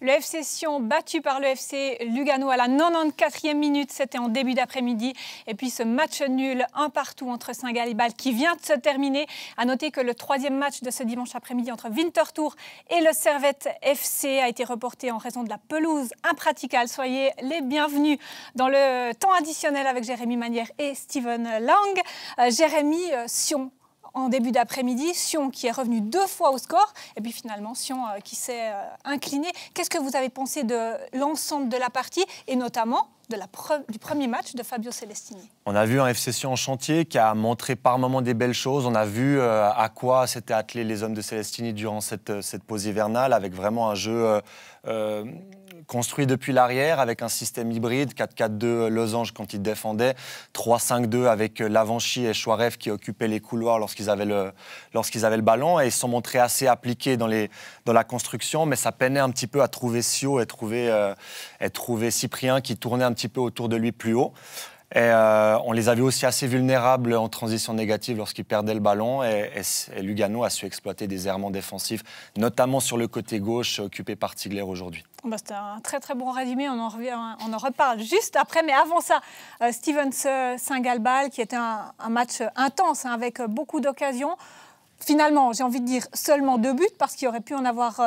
Le FC Sion battu par le FC Lugano à la 94e minute, c'était en début d'après-midi. Et puis ce match nul, un partout entre Saint-Gall et Bâle qui vient de se terminer. À noter que le troisième match de ce dimanche après-midi entre Winterthur et le Servette FC a été reporté en raison de la pelouse impraticable. Soyez les bienvenus dans le temps additionnel avec Jérémy Manière et Steven Lang. Jérémy, Sion en début d'après-midi, Sion qui est revenu 2 fois au score, et puis finalement Sion qui s'est incliné. Qu'est-ce que vous avez pensé de l'ensemble de la partie, et notamment du premier match de Fabio Celestini? On a vu un FC Sion en chantier qui a montré par moments des belles choses. On a vu à quoi s'étaient attelés les hommes de Celestini durant cette pause hivernale, avec vraiment un jeu construit depuis l'arrière, avec un système hybride, 4-4-2 losange quand ils défendaient, 3-5-2 avec Lavanchy et Chouareff qui occupaient les couloirs lorsqu'ils avaient le ballon, et ils se sont montrés assez appliqués dans la construction, mais ça peinait un petit peu à trouver Sio et trouver Cyprien qui tournait un petit peu autour de lui plus haut. Et on les a vus aussi assez vulnérables en transition négative lorsqu'ils perdaient le ballon, et Lugano a su exploiter des errements défensifs, notamment sur le côté gauche occupé par Ziegler aujourd'hui. C'était un très très bon résumé, on en reparle juste après, mais avant ça, Steven Saint-Gall qui était un match intense avec beaucoup d'occasions. Finalement, j'ai envie de dire seulement 2 buts, parce qu'il aurait pu en avoir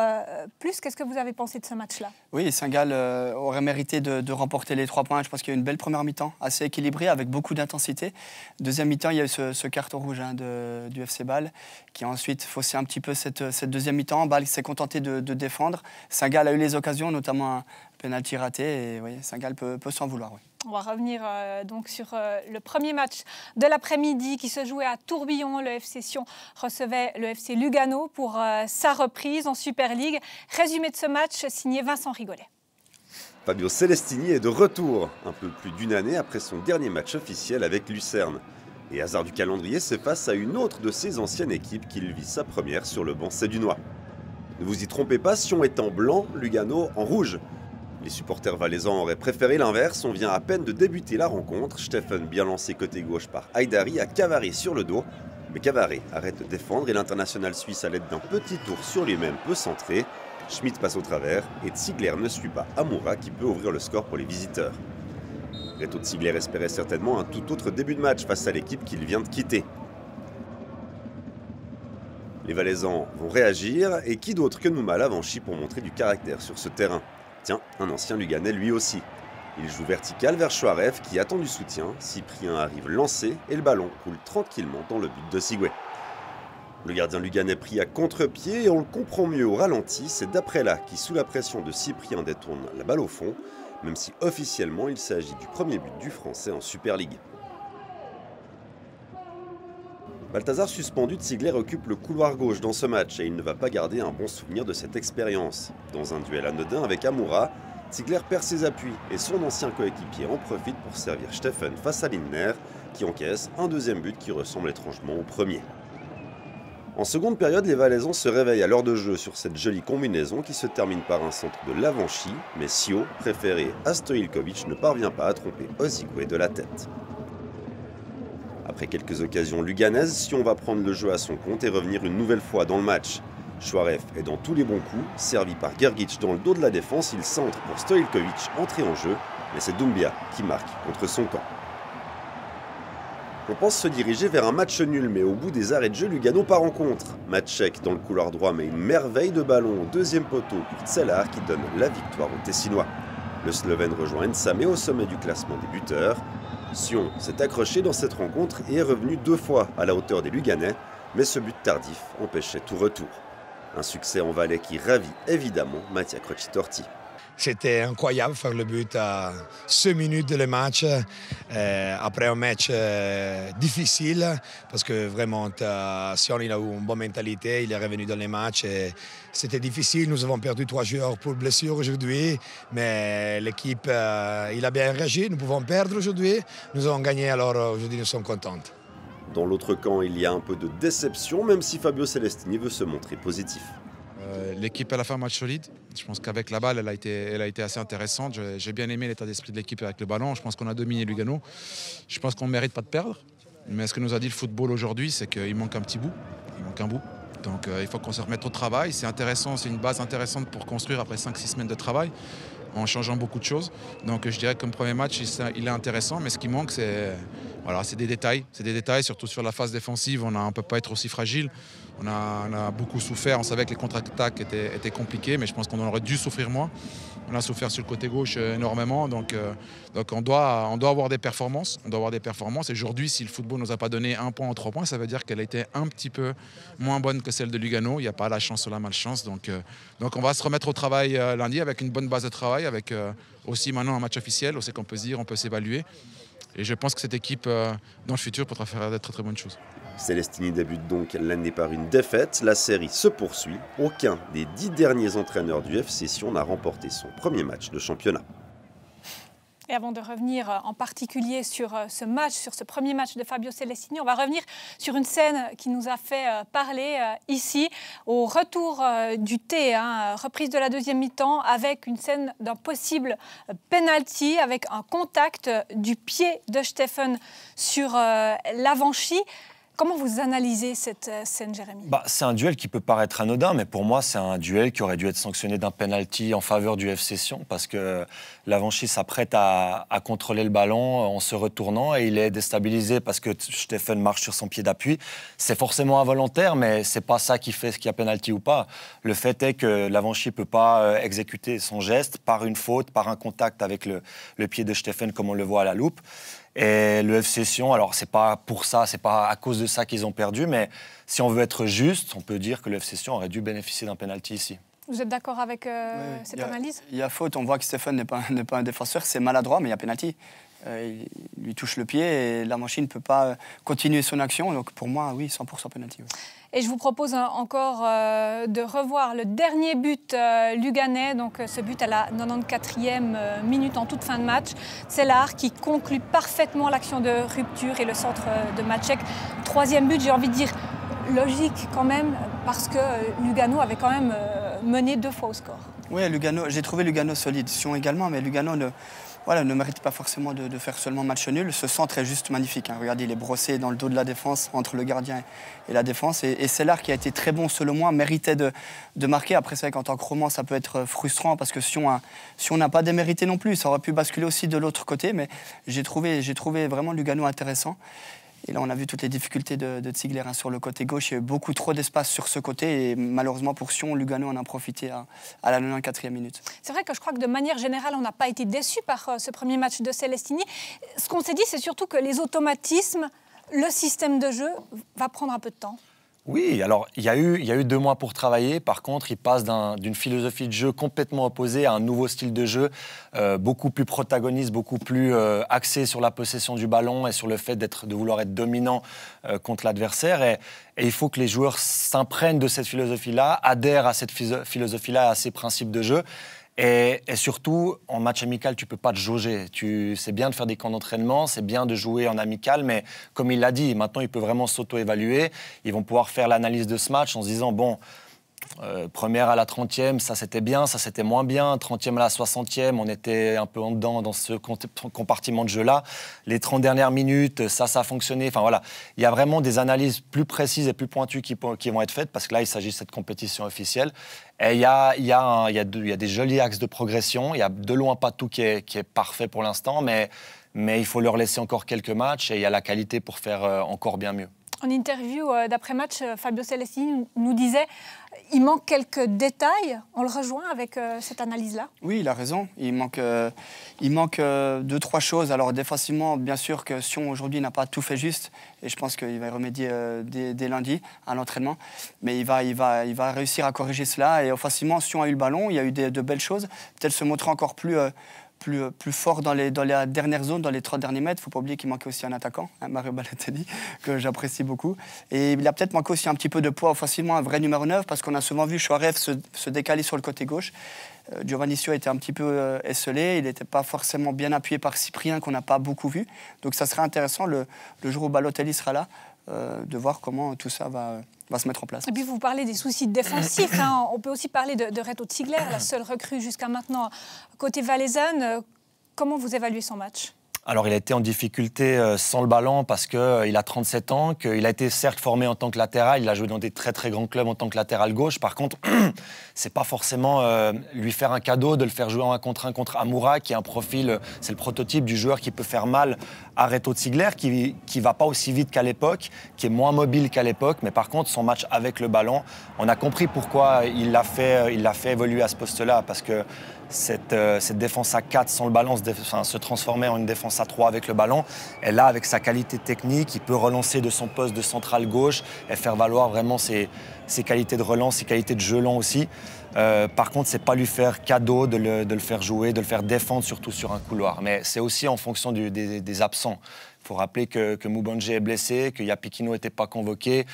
plus. Qu'est-ce que vous avez pensé de ce match-là? Oui, Saint-Gall aurait mérité de remporter les 3 points. Je pense qu'il y a eu une belle première mi-temps, assez équilibrée, avec beaucoup d'intensité. Deuxième mi-temps, il y a eu ce carton rouge du FC Bâle, qui a ensuite faussé un petit peu cette deuxième mi-temps. Bâle s'est contenté de défendre. Saint-Gall a eu les occasions, notamment un penalty raté. Et oui, Saint-Gall peut s'en vouloir. Oui. On va revenir donc sur le premier match de l'après-midi qui se jouait à Tourbillon. Le FC Sion recevait le FC Lugano pour sa reprise en Super League. Résumé de ce match signé Vincent Rigolet. Fabio Celestini est de retour, un peu plus d'une année après son dernier match officiel avec Lucerne. Et hasard du calendrier, c'est face à une autre de ses anciennes équipes qu'il vit sa première sur le banc sédunois. Ne vous y trompez pas, Sion est en blanc, Lugano en rouge. Les supporters valaisans auraient préféré l'inverse. On vient à peine de débuter la rencontre. Stephen, bien lancé côté gauche par Haïdari, a Cavaré sur le dos. Mais Cavaré arrête de défendre et l'international suisse, à l'aide d'un petit tour sur lui-même, peut centrer. Schmidt passe au travers et Ziegler ne suit pas Amoura qui peut ouvrir le score pour les visiteurs. Reto Ziegler espérait certainement un tout autre début de match face à l'équipe qu'il vient de quitter. Les Valaisans vont réagir, et qui d'autre que Nouma Lavanchy pour montrer du caractère sur ce terrain? Tiens, un ancien Luganais lui aussi. Il joue vertical vers Chouareff qui attend du soutien. Cyprien arrive lancé et le ballon coule tranquillement dans le but de Sigoué. Le gardien luganais pris à contre-pied, et on le comprend mieux au ralenti. C'est d'après là qui, sous la pression de Cyprien, détourne la balle au fond, même si officiellement il s'agit du premier but du Français en Super League. Balthazar suspendu, Ziegler occupe le couloir gauche dans ce match, et il ne va pas garder un bon souvenir de cette expérience. Dans un duel anodin avec Amoura, Ziegler perd ses appuis et son ancien coéquipier en profite pour servir Stephen face à Lindner, qui encaisse un deuxième but qui ressemble étrangement au premier. En seconde période, les Valaisans se réveillent à l'heure de jeu sur cette jolie combinaison qui se termine par un centre de Lavanchy, mais Sio, préféré à Stojilkovic, ne parvient pas à tromper Ozigwe de la tête. Après quelques occasions luganaises, Sion va prendre le jeu à son compte et revenir une nouvelle fois dans le match. Chouareff est dans tous les bons coups, servi par Gergic dans le dos de la défense, il centre pour Stojilkovic, entré en jeu, mais c'est Doumbia qui marque contre son camp. On pense se diriger vers un match nul, mais au bout des arrêts de jeu, Lugano part en contre. Maček dans le couloir droit, mais une merveille de ballon au deuxième poteau pour Tselar qui donne la victoire aux Tessinois. Le Slovène rejoint Nsame au sommet du classement des buteurs. Sion s'est accroché dans cette rencontre et est revenu 2 fois à la hauteur des Luganais, mais ce but tardif empêchait tout retour. Un succès en Valais qui ravit évidemment Mattia Crocitorti. C'était incroyable faire le but à 6 minutes de le match, après un match difficile, parce que vraiment Sion il a eu une bonne mentalité, il est revenu dans les matchs. C'était difficile, nous avons perdu 3 joueurs pour blessure aujourd'hui, mais l'équipe il a bien réagi, nous pouvons perdre aujourd'hui, nous avons gagné, alors aujourd'hui nous sommes contents. Dans l'autre camp, il y a un peu de déception, même si Fabio Celestini veut se montrer positif. L'équipe elle a fait un match solide. Je pense qu'avec la balle, elle a été assez intéressante. J'ai bien aimé l'état d'esprit de l'équipe avec le ballon. Je pense qu'on a dominé Lugano. Je pense qu'on ne mérite pas de perdre. Mais ce que nous a dit le football aujourd'hui, c'est qu'il manque un petit bout. Il manque un bout. Donc il faut qu'on se remette au travail. C'est intéressant, c'est une base intéressante pour construire après 5-6 semaines de travail, en changeant beaucoup de choses. Donc je dirais que comme premier match, il est intéressant, mais ce qui manque, c'est des détails. C'est des détails, surtout sur la phase défensive. On ne peut pas être aussi fragile. On a beaucoup souffert. On savait que les contre-attaques étaient compliquées, mais je pense qu'on aurait dû souffrir moins. On a souffert sur le côté gauche énormément. Donc on doit avoir des performances. On doit avoir des performances. Et aujourd'hui, si le football ne nous a pas donné 1 point en 3 points, ça veut dire qu'elle a été un petit peu moins bonne que celle de Lugano. Il n'y a pas la chance ou la malchance. Donc on va se remettre au travail lundi avec une bonne base de travail, avec aussi maintenant un match officiel. On sait qu'on peut se dire, on peut s'évaluer. Et je pense que cette équipe, dans le futur, pourra faire de très très bonnes choses. Celestini débute donc l'année par une défaite. La série se poursuit. Aucun des 10 derniers entraîneurs du FC Sion n'a remporté son premier match de championnat. Et avant de revenir en particulier sur ce match, sur ce premier match de Fabio Celestini, on va revenir sur une scène qui nous a fait parler ici, au retour du thé, reprise de la deuxième mi-temps, avec une scène d'un possible penalty, avec un contact du pied de Stephen sur l'Avanchi. Comment vous analysez cette scène, Jérémy ? C'est un duel qui peut paraître anodin, mais pour moi, c'est un duel qui aurait dû être sanctionné d'un penalty en faveur du FC Sion, parce que l'Avanchi s'apprête à contrôler le ballon en se retournant et il est déstabilisé parce que Stephen marche sur son pied d'appui. C'est forcément involontaire, mais c'est pas ça qui fait qu'il y a penalty ou pas. Le fait est que l'Avanchi ne peut pas exécuter son geste par une faute, par un contact avec le pied de Stephen, comme on le voit à la loupe. Et le FC Sion, alors c'est pas pour ça, c'est pas à cause de ça qu'ils ont perdu, mais si on veut être juste, on peut dire que le FC Sion aurait dû bénéficier d'un penalty ici. Vous êtes d'accord avec cette analyse ? Il y a faute, on voit que Stephen n'est pas un défenseur, c'est maladroit, mais il y a penalty. Il lui touche le pied et la machine ne peut pas continuer son action, donc pour moi, oui, 100% penalty. Oui. Et je vous propose encore de revoir le dernier but luganais, donc ce but à la 94e minute en toute fin de match. C'est Lahar qui conclut parfaitement l'action de rupture et le centre de Maček. Troisième but, j'ai envie de dire logique quand même, parce que Lugano avait quand même mené 2 fois au score. Oui, Lugano, j'ai trouvé Lugano solide, Sion également, mais Lugano ne mérite pas forcément de faire seulement match nul. Ce centre est juste magnifique. Regardez, il est brossé dans le dos de la défense, entre le gardien et la défense. Et c'est Lahar qui a été très bon, selon moi, méritait de marquer. Après, c'est vrai qu'en tant que roman, ça peut être frustrant parce que Sion n'a pas démérité non plus. Ça aurait pu basculer aussi de l'autre côté, mais j'ai trouvé vraiment Lugano intéressant. Et là, on a vu toutes les difficultés de Ziegler sur le côté gauche. Il y a eu beaucoup trop d'espace sur ce côté. Et malheureusement, pour Sion, Lugano en a profité à la 94e minute. C'est vrai que je crois que de manière générale, on n'a pas été déçus par ce premier match de Celestini. Ce qu'on s'est dit, c'est surtout que les automatismes, le système de jeu va prendre un peu de temps. Oui, alors il y a eu 2 mois pour travailler. Par contre, il passe d'une philosophie de jeu complètement opposée à un nouveau style de jeu, beaucoup plus protagoniste, beaucoup plus axé sur la possession du ballon et sur le fait de vouloir être dominant contre l'adversaire. Et il faut que les joueurs s'imprègnent de cette philosophie-là, adhèrent à cette philosophie-là, à ces principes de jeu. Et surtout, en match amical, tu ne peux pas te jauger. C'est bien de faire des camps d'entraînement, c'est bien de jouer en amical, mais comme il l'a dit, maintenant, il peut vraiment s'auto-évaluer. Ils vont pouvoir faire l'analyse de ce match en se disant, bon, première à la 30e, ça c'était bien, ça c'était moins bien. 30e à la 60e, on était un peu en dedans dans ce compartiment de jeu-là. Les 30 dernières minutes, ça a fonctionné. Enfin voilà, il y a vraiment des analyses plus précises et plus pointues qui vont être faites parce que là, il s'agit de cette compétition officielle. Et il y a des jolis axes de progression. Il y a de loin pas tout qui est parfait pour l'instant, mais il faut leur laisser encore quelques matchs et il y a la qualité pour faire encore bien mieux. En interview d'après-match, Fabio Celestini nous disait il manque quelques détails. On le rejoint avec cette analyse-là ? Oui, il a raison. Il manque 2-3 choses. Alors défensivement, bien sûr que Sion aujourd'hui n'a pas tout fait juste. Et je pense qu'il va y remédier dès lundi à l'entraînement. Mais il va réussir à corriger cela. Et offensivement, Sion a eu le ballon. Il y a eu de belles choses. Peut-être se montrer encore plus fort dans la dernière zone, dans les 3 derniers mètres. Il ne faut pas oublier qu'il manquait aussi un attaquant, Mario Balotelli, que j'apprécie beaucoup. Et il a peut-être manqué aussi un petit peu de poids offensivement, un vrai numéro 9, parce qu'on a souvent vu Chouarev se décaler sur le côté gauche. Giovanni Sio était un petit peu esselé, il n'était pas forcément bien appuyé par Cyprien, qu'on n'a pas beaucoup vu. Donc ça serait intéressant, le jour où Balotelli sera là, de voir comment tout ça va se mettre en place. Et puis vous parlez des soucis défensifs. On peut aussi parler de Reto Ziegler, la seule recrue jusqu'à maintenant côté valaisanne. Comment vous évaluez son match ? Alors, il a été en difficulté sans le ballon parce qu'il a 37 ans, qu'il a été certes formé en tant que latéral, il a joué dans des très très grands clubs en tant que latéral gauche. Par contre, c'est pas forcément lui faire un cadeau de le faire jouer en 1 contre Amoura, qui est un profil, c'est le prototype du joueur qui peut faire mal à Reto Ziegler, qui va pas aussi vite qu'à l'époque, qui est moins mobile qu'à l'époque. Mais par contre, son match avec le ballon, on a compris pourquoi il l'a fait évoluer à ce poste-là, parce que cette défense à 4 sans le ballon se transformait en une défense à 3 avec le ballon. Et là, avec sa qualité technique, il peut relancer de son poste de central gauche et faire valoir vraiment ses qualités de relance, ses qualités de jeu long aussi. Par contre, c'est pas lui faire cadeau de le faire jouer, de le faire défendre, surtout sur un couloir. Mais c'est aussi en fonction des absents. Il faut rappeler que Moubanjé est blessé, que Yapikino n'était pas convoqué.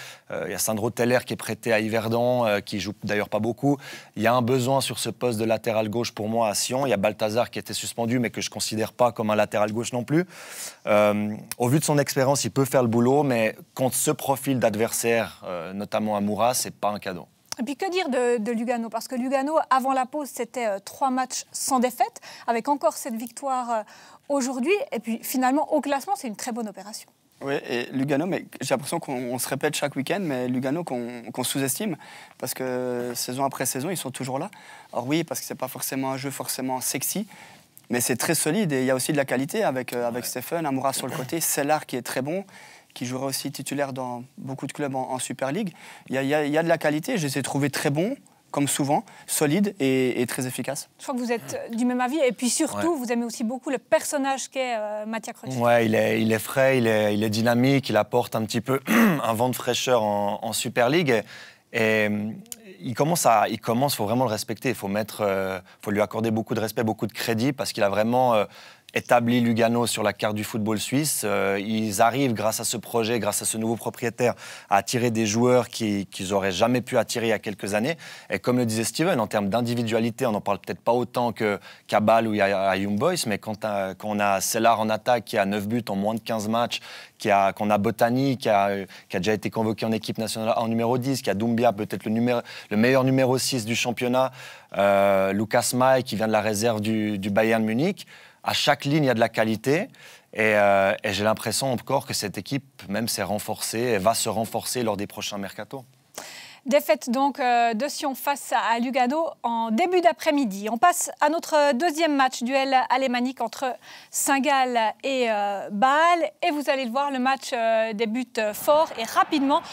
Il y a Sandro Teller qui est prêté à Yverdon, qui joue d'ailleurs pas beaucoup. Il y a un besoin sur ce poste de latéral gauche pour moi à Sion. Il y a Balthazar qui était suspendu, mais que je ne considère pas comme un latéral gauche non plus. Au vu de son expérience, il peut faire le boulot, mais contre ce profil d'adversaire, notamment Amoura, ce n'est pas un cadeau. Et puis que dire de Lugano? Parce que Lugano, avant la pause, c'était 3 matchs sans défaite, avec encore cette victoire aujourd'hui. Et puis finalement, au classement, c'est une très bonne opération. Oui, et Lugano, mais j'ai l'impression qu'on se répète chaque week-end, mais Lugano qu'on sous-estime, parce que saison après saison, ils sont toujours là. Alors oui, parce que ce n'est pas forcément un jeu forcément sexy, mais c'est très solide et il y a aussi de la qualité avec Stephen, Amoura sur le côté, Sellar qui est très bon, qui jouera aussi titulaire dans beaucoup de clubs en Super League. Il y a de la qualité, je les ai trouvés très bons, comme souvent, solide et très efficace. Je crois que vous êtes du même avis. Et puis surtout, vous aimez aussi beaucoup le personnage qu'est Mattia Crocci. Ouais, il est frais, il est dynamique, il apporte un petit peu un vent de fraîcheur en Super League. Et il faut vraiment le respecter. Il faut lui accorder beaucoup de respect, beaucoup de crédit, parce qu'il a vraiment établi Lugano sur la carte du football suisse. Ils arrivent, grâce à ce projet, grâce à ce nouveau propriétaire, à attirer des joueurs qu'ils n'auraient jamais pu attirer il y a quelques années. Et comme le disait Steven, en termes d'individualité, on n'en parle peut-être pas autant qu'à Bâle ou à Young Boys, mais quand on a Sellar en attaque qui a 9 buts en moins de 15 matchs, qu'on a Botany qui a déjà été convoqué en équipe nationale en numéro 10, qui a Doumbia, peut-être le meilleur numéro 6 du championnat, Lucas May qui vient de la réserve du Bayern Munich. À chaque ligne, il y a de la qualité et j'ai l'impression encore que cette équipe même s'est renforcée et va se renforcer lors des prochains mercatos. Défaite donc de Sion face à Lugano en début d'après-midi. On passe à notre deuxième match, duel alémanique entre Saint-Gall et Bâle. Et vous allez le voir, le match débute fort et rapidement,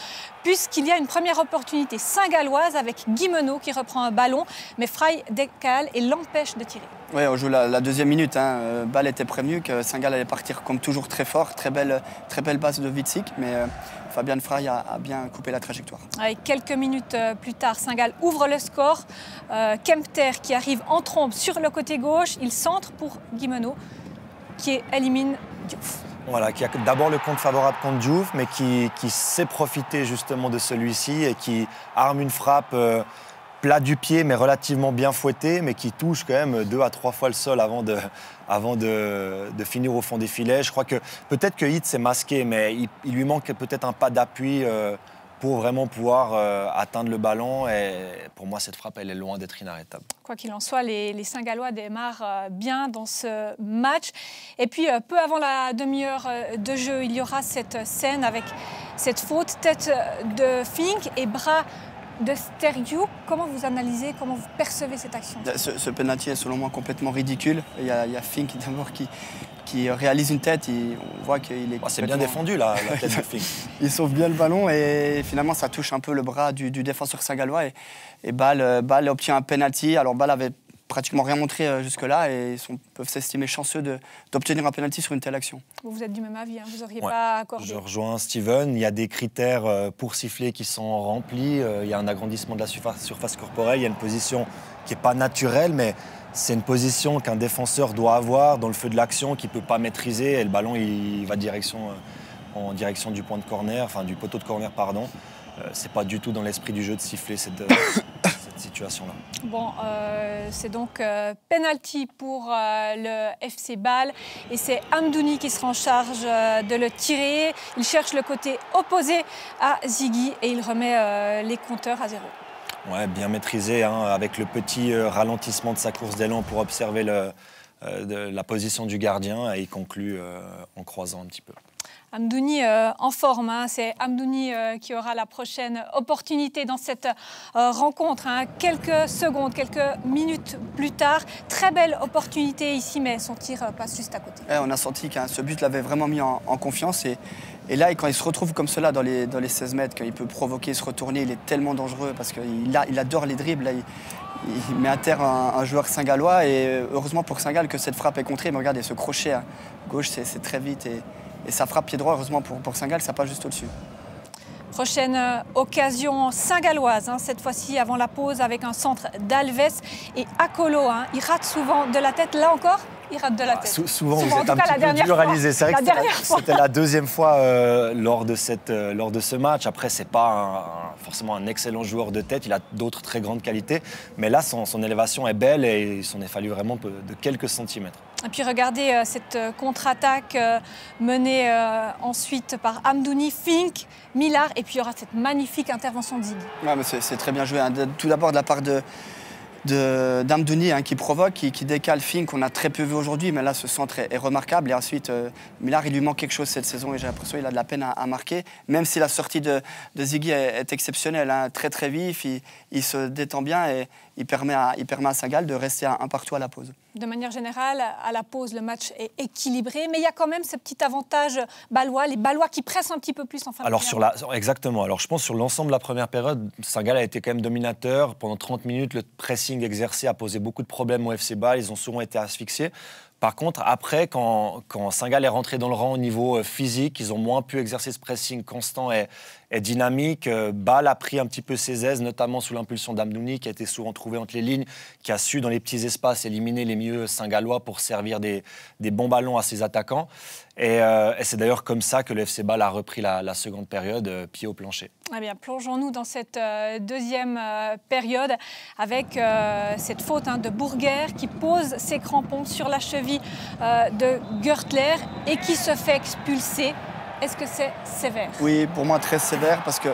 puisqu'il y a une première opportunité saint-galloise avec Guimeno qui reprend un ballon, mais Frey décale et l'empêche de tirer. Oui, on joue la deuxième minute. Bâle était prévenu que Saint-Gall allait partir comme toujours très fort. Très belle base de Witsik, mais Fabian Frey a bien coupé la trajectoire. Avec quelques minutes plus tard, Saint-Gall ouvre le score. Kempter qui arrive en trompe sur le côté gauche. Il centre pour Guimeno qui élimine Diouf. Voilà, qui a d'abord le compte favorable contre Diouf, mais qui sait profiter justement de celui-ci et qui arme une frappe plat du pied, mais relativement bien fouettée, mais qui touche quand même 2 à 3 fois le sol avant de finir au fond des filets. Je crois que peut-être que Hitz s'est masqué, mais il lui manque peut-être un pas d'appui pour vraiment pouvoir atteindre le ballon. Et pour moi, cette frappe, elle est loin d'être inarrêtable. Quoi qu'il en soit, les Saint-Gallois démarrent bien dans ce match. Et puis, peu avant la demi-heure de jeu, il y aura cette scène avec cette faute, tête de Fink et bras de Stergiou. Comment vous analysez, comment vous percevez cette action? Ce penalty est selon moi complètement ridicule. Il y a Fink d'abord qui réalise une tête. On voit qu'il est c'est bien défendu la tête de Fink. Il sauve bien le ballon et finalement ça touche un peu le bras du défenseur saint-gallois et Bâle obtient un penalty. Alors Bâle avait pratiquement rien montré jusque-là et peuvent s'estimer chanceux d'obtenir un penalty sur une telle action. Vous êtes du même avis, vous n'auriez pas accordé. Je rejoins Steven, il y a des critères pour siffler qui sont remplis, il y a un agrandissement de la surface corporelle, il y a une position qui n'est pas naturelle, mais c'est une position qu'un défenseur doit avoir dans le feu de l'action, qu'il ne peut pas maîtriser, et le ballon il va en direction du point de corner, enfin du poteau de corner, pardon. C'est pas du tout dans l'esprit du jeu de siffler cette situation-là. Bon, c'est donc penalty pour le FC Bâle et c'est Amdouni qui sera en charge de le tirer. Il cherche le côté opposé à Ziggy et il remet les compteurs à 0. Ouais, bien maîtrisé, hein, avec le petit ralentissement de sa course d'élan pour observer de la position du gardien et il conclut en croisant un petit peu. Amdouni en forme, hein. C'est Amdouni qui aura la prochaine opportunité dans cette rencontre. Hein. Quelques secondes, quelques minutes plus tard, très belle opportunité ici, mais son tir passe juste à côté. On a senti que ce but l'avait vraiment mis en confiance et là, quand il se retrouve comme cela dans les 16 mètres, quand il peut provoquer, se retourner, il est tellement dangereux parce qu'il adore les dribbles. Là, il met à terre un joueur Saint-Gallois et heureusement pour Saint-Gall que cette frappe est contrée. Mais regardez, ce crochet à gauche, c'est très vite et ça frappe pied droit. Heureusement pour Saint-Gall, ça passe juste au-dessus. Prochaine occasion saint-galloise, hein, cette fois-ci avant la pause avec un centre d'Alves et Akolo. Hein, il rate souvent de la tête, là encore il rate de la tête. Souvent vous êtes un petit peu dur à réaliser. C'est vrai que c'était la deuxième fois lors de ce match. Après, c'est pas forcément un excellent joueur de tête. Il a d'autres très grandes qualités. Mais là, son élévation est belle et il s'en est fallu vraiment de quelques centimètres. Et puis regardez cette contre-attaque menée ensuite par Amdouni, Fink, Millar. Et puis il y aura cette magnifique intervention de Ziggy. Ouais, mais c'est très bien joué. Hein. Tout d'abord de la part d'Amdouni hein, qui provoque, qui décale Fink, qu'on a très peu vu aujourd'hui, mais là ce centre est remarquable. Et ensuite, Millar, il lui manque quelque chose cette saison et j'ai l'impression qu'il a de la peine à marquer, même si la sortie de Ziggy est exceptionnelle, hein, très très vif, il se détend bien et il permet à Saint-Gall de rester un partout à la pause. De manière générale, à la pause, le match est équilibré, mais il y a quand même ce petit avantage balois, les Balois qui pressent un petit peu plus en fin de période. Exactement. Alors je pense sur l'ensemble de la première période, Saint-Gall a été quand même dominateur. Pendant 30 minutes, le pressing exercé a posé beaucoup de problèmes au FC Bâle. Ils ont souvent été asphyxiés. Par contre, après, quand Saint-Gall est rentré dans le rang au niveau physique, ils ont moins pu exercer ce pressing constant et dynamique. Bâle a pris un petit peu ses aises, notamment sous l'impulsion d'Amdouni, qui a été souvent trouvé entre les lignes, qui a su, dans les petits espaces, éliminer les milieux saint-gallois pour servir des bons ballons à ses attaquants. Et c'est d'ailleurs comme ça que le FC Bâle a repris la seconde période, pied au plancher. Eh bien, plongeons-nous dans cette deuxième période avec cette faute de Burger qui pose ses crampons sur la cheville de Gertler et qui se fait expulser. Est-ce que c'est sévère? Oui, pour moi très sévère parce que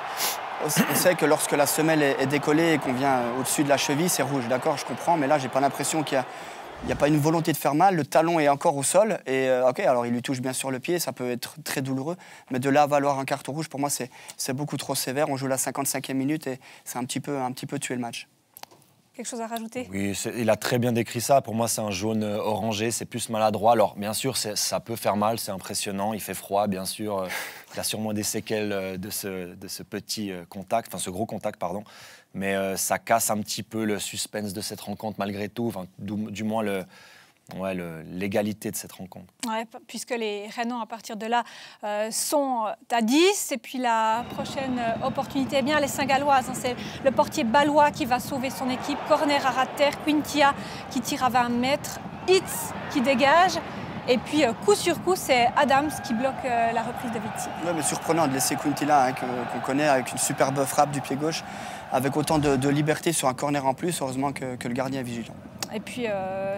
on sait que lorsque la semelle est décollée et qu'on vient au-dessus de la cheville, c'est rouge, d'accord, je comprends, mais là j'ai pas l'impression qu'il n'y a pas une volonté de faire mal, le talon est encore au sol et ok, alors il lui touche bien sûr le pied, ça peut être très douloureux, mais de là à valoir un carton rouge, pour moi c'est beaucoup trop sévère. On joue la 55e minute et c'est un petit peu tué le match. Quelque chose à rajouter? Oui, il a très bien décrit ça. Pour moi, c'est un jaune orangé, c'est plus maladroit. Alors, bien sûr, ça peut faire mal, c'est impressionnant, il fait froid, bien sûr. Il a sûrement des séquelles de ce petit contact, enfin ce gros contact, pardon. Mais ça casse un petit peu le suspense de cette rencontre malgré tout, enfin, du moins l'égalité de cette rencontre. Ouais, puisque les Rhénans, à partir de là, sont à 10. Et puis la prochaine opportunité, eh bien, les Saint-Galloises. Hein, c'est le portier balois qui va sauver son équipe. Corner à ras de terre, Quintia qui tire à 20 mètres, Hitz qui dégage. Et puis, coup sur coup, c'est Adams qui bloque la reprise de Vitsi. Ouais, mais surprenant de laisser Quintilla, hein, qu'on connaît, avec une superbe frappe du pied gauche, avec autant de liberté sur un corner en plus. Heureusement que le gardien est vigilant. Et puis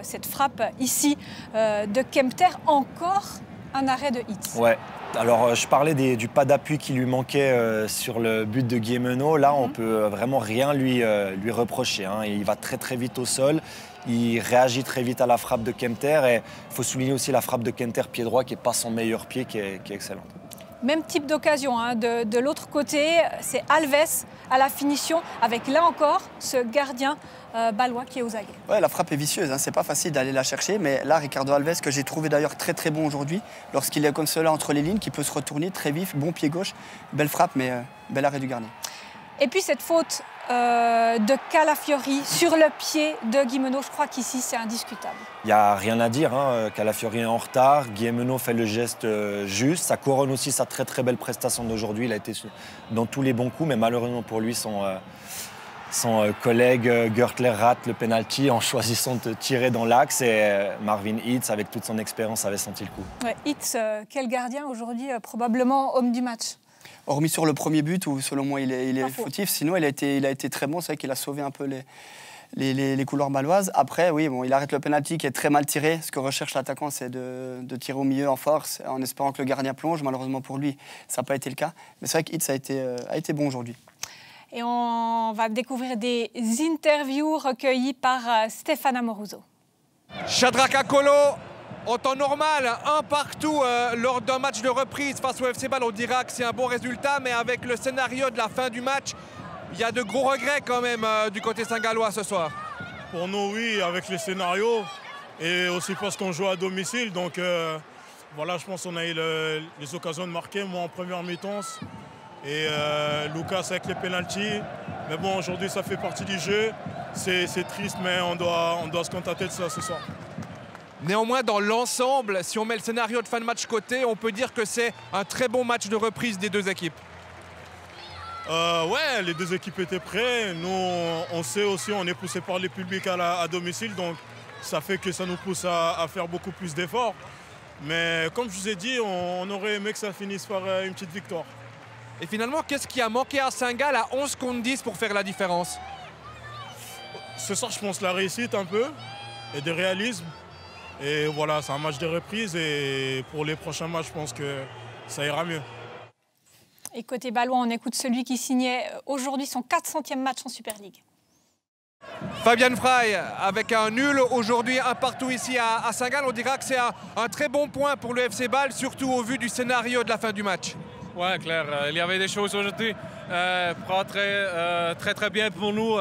cette frappe ici de Kempter, encore un arrêt de Hitz. Ouais. Alors je parlais du pas d'appui qui lui manquait sur le but de Guillemeno. Là, on peut vraiment rien lui reprocher. Hein. Il va très très vite au sol. Il réagit très vite à la frappe de Kempter. Et il faut souligner aussi la frappe de Kempter pied droit qui n'est pas son meilleur pied, qui est excellente. Même type d'occasion, hein. De l'autre côté, c'est Alves à la finition, avec là encore ce gardien balois qui est aux aguets. Ouais, la frappe est vicieuse, hein. C'est pas facile d'aller la chercher, mais là, Ricardo Alves, que j'ai trouvé d'ailleurs très très bon aujourd'hui, lorsqu'il est comme cela entre les lignes, qui peut se retourner très vif, bon pied gauche, belle frappe, mais bel arrêt du gardien. Et puis cette faute de Calafiori sur le pied de Guillemeno, je crois qu'ici c'est indiscutable. Il n'y a rien à dire, hein. Calafiori est en retard, Guillemeno fait le geste juste, ça couronne aussi sa très très belle prestation d'aujourd'hui, il a été dans tous les bons coups, mais malheureusement pour lui, son collègue Gertler rate le penalty en choisissant de tirer dans l'axe et Marvin Hitz, avec toute son expérience, avait senti le coup. Ouais, Hitz, quel gardien aujourd'hui, probablement homme du match. Hormis sur le premier but où selon moi il est fautif, sinon il a été très bon, c'est vrai qu'il a sauvé un peu les couloirs baloises. Après oui, bon, il arrête le penalty qui est très mal tiré. Ce que recherche l'attaquant, c'est de tirer au milieu en force en espérant que le gardien plonge. Malheureusement pour lui, ça n'a pas été le cas. Mais c'est vrai que Hitz a été bon aujourd'hui. Et on va découvrir des interviews recueillies par Stéphane Amoruso. Shadrack Akolo, en temps normal, un partout lors d'un match de reprise face au FC Bâle, on dira que c'est un bon résultat, mais avec le scénario de la fin du match, il y a de gros regrets quand même du côté saint-gallois ce soir. Pour nous, oui, avec les scénarios et aussi parce qu'on joue à domicile. Donc voilà, je pense qu'on a eu les occasions de marquer, moi en première mi-temps. Et Lucas avec les pénaltys. Mais bon, aujourd'hui, ça fait partie du jeu. C'est triste, mais on doit se contenter de ça ce soir. Néanmoins, dans l'ensemble, si on met le scénario de fin de match côté, on peut dire que c'est un très bon match de reprise des deux équipes. Ouais, les deux équipes étaient prêtes. Nous, on sait aussi, on est poussé par les publics à domicile. Donc, ça fait que ça nous pousse à faire beaucoup plus d'efforts. Mais comme je vous ai dit, on aurait aimé que ça finisse par une petite victoire. Et finalement, qu'est-ce qui a manqué à Saint-Gall à 11 contre 10 pour faire la différence? Ce soir, je pense la réussite un peu et du réalisme. Et voilà, c'est un match de reprise et pour les prochains matchs, je pense que ça ira mieux. Et côté bâlois, on écoute celui qui signait aujourd'hui son 400e match en Super League. Fabian Frey avec un nul aujourd'hui, un partout ici à Saint-Gall. On dira que c'est un très bon point pour le FC Bâle, surtout au vu du scénario de la fin du match. Ouais, clair. Il y avait des choses aujourd'hui pas très bien pour nous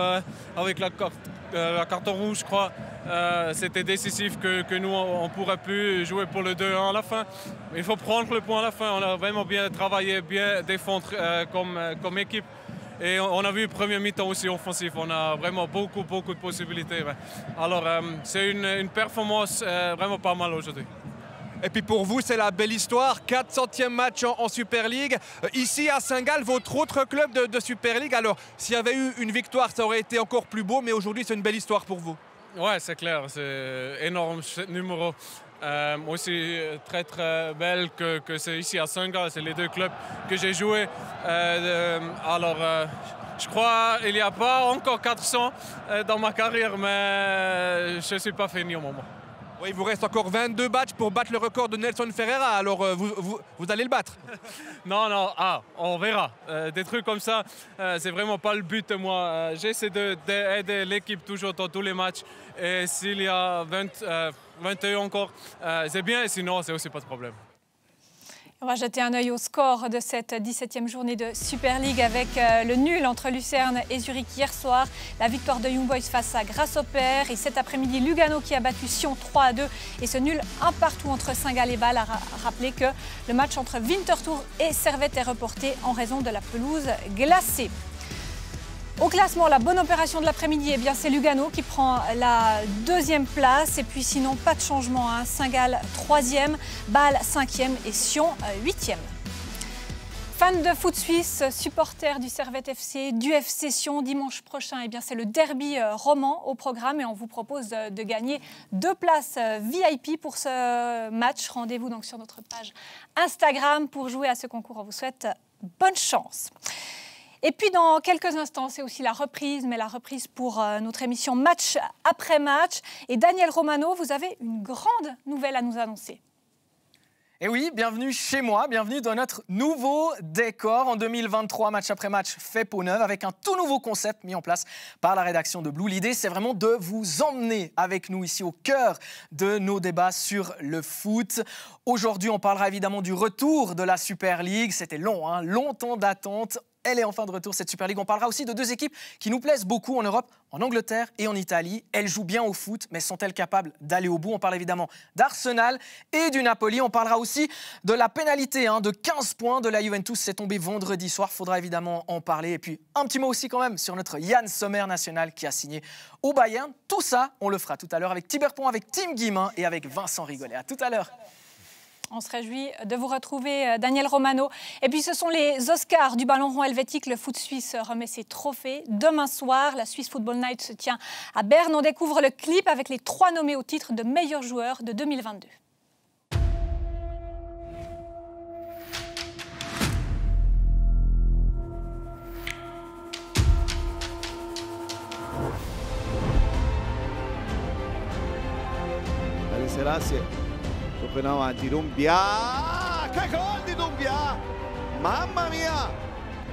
avec la carton rouge, je crois. C'était décisif que nous, on ne pourrait plus jouer pour le 2-1 à la fin. Il faut prendre le point à la fin. On a vraiment bien travaillé, bien défendre comme équipe. Et on a vu premier mi-temps aussi offensif. On a vraiment beaucoup de possibilités. Alors, c'est une performance vraiment pas mal aujourd'hui. Et puis pour vous, c'est la belle histoire, 400e match en Super League. Ici à Saint-Gall, votre autre club de Super League. Alors, s'il y avait eu une victoire, ça aurait été encore plus beau, mais aujourd'hui, c'est une belle histoire pour vous. Ouais, c'est clair, c'est énorme ce numéro. Aussi très belle que c'est ici à Saint-Gall, c'est les deux clubs que j'ai joué. Alors, je crois qu'il n'y a pas encore 400 dans ma carrière, mais je ne suis pas fini au moment. Oui, il vous reste encore 22 matchs pour battre le record de Nelson Ferreira, alors vous allez le battre. Non, on verra. Des trucs comme ça, c'est vraiment pas le but de moi. J'essaie d'aider l'équipe toujours dans tous les matchs. Et s'il y a 21 encore, c'est bien, sinon c'est aussi pas de problème. On va jeter un œil au score de cette 17e journée de Super League avec le nul entre Lucerne et Zurich hier soir, la victoire de Young Boys face à Grasshopper et cet après-midi Lugano qui a battu Sion 3-2 et ce nul un partout entre Saint-Gall et Bâle a rappelé que le match entre Winterthur et Servette est reporté en raison de la pelouse glacée. Au classement, la bonne opération de l'après-midi, c'est Lugano qui prend la 2e place. Et puis sinon, pas de changement. Saint-Gall 3e, Bâle 5e et Sion 8e. Fans de foot suisse, supporters du Servette FC, du FC Sion, dimanche prochain, c'est le derby roman au programme. Et on vous propose de gagner 2 places VIP pour ce match. Rendez-vous donc sur notre page Instagram pour jouer à ce concours. On vous souhaite bonne chance. Et puis dans quelques instants, c'est aussi la reprise, mais la reprise pour notre émission Match après match. Et Daniel Romano, vous avez une grande nouvelle à nous annoncer. Et oui, bienvenue chez moi, bienvenue dans notre nouveau décor en 2023, match après match fait peau neuve, avec un tout nouveau concept mis en place par la rédaction de Blue. L'idée, c'est vraiment de vous emmener avec nous ici au cœur de nos débats sur le foot. Aujourd'hui, on parlera évidemment du retour de la Super League. C'était long, longtemps d'attente. Elle est enfin de retour, cette Super League. On parlera aussi de 2 équipes qui nous plaisent beaucoup en Europe, en Angleterre et en Italie. Elles jouent bien au foot, mais sont-elles capables d'aller au bout? On parle évidemment d'Arsenal et du Napoli. On parlera aussi de la pénalité de 15 points de la Juventus. C'est tombé vendredi soir, il faudra évidemment en parler. Et puis un petit mot aussi quand même sur notre Yann Sommer national qui a signé au Bayern. Tout ça, on le fera tout à l'heure avec Thibert Pont, avec Tim Guillemin et avec Vincent Rigolet. À tout à l'heure. On se réjouit de vous retrouver, Daniel Romano. Et puis, ce sont les Oscars du ballon rond helvétique. Le foot suisse remet ses trophées. Demain soir, la Swiss Football Night se tient à Berne. On découvre le clip avec les 3 nommés au titre de meilleurs joueurs de 2022. Allez, Selassie. Appena avanti, Doumbia, che gol di Doumbia, mamma mia.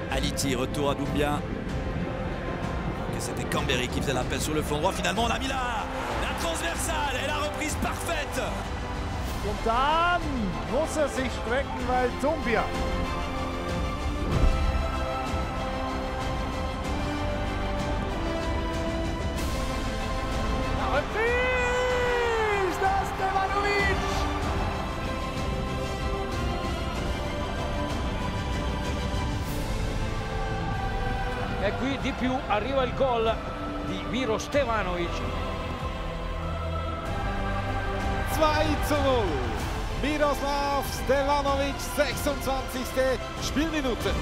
Aliti, retour à Doumbia. C'était Cambéry qui faisait l'appel sur le flanc droit, finalement on a mis là. transversale et la reprise parfaite. Und dann muss sich strecken, weil Doumbia. La reprise da Stevanovic. E qui di più arriva il gol di Miro Stevanovic. 2:0. Miroslav Stevanovic, 26. Spielminute.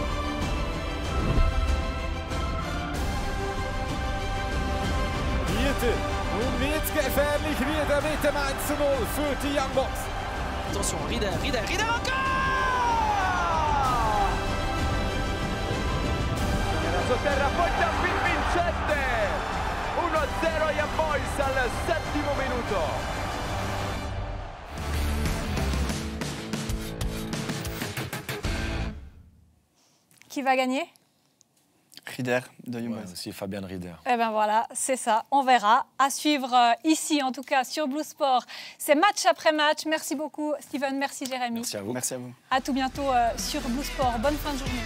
Vierte. Nun wird's gefährlich wieder mit dem 1:0 für die Young Boys. Attention, Rieder encore. Sotterra appoggia Phil Vincente, 1-0 Young Boys al 7° minuto. Qui va gagner? Rieder de Young Boys. Aussi Fabian Rieder. Eh bien voilà, c'est ça, on verra. À suivre ici, en tout cas, sur Blue Sport. C'est match après match. Merci beaucoup, Steven. Merci, Jérémy. Merci à vous. Merci à vous. À tout bientôt sur Blue Sport. Bonne fin de journée.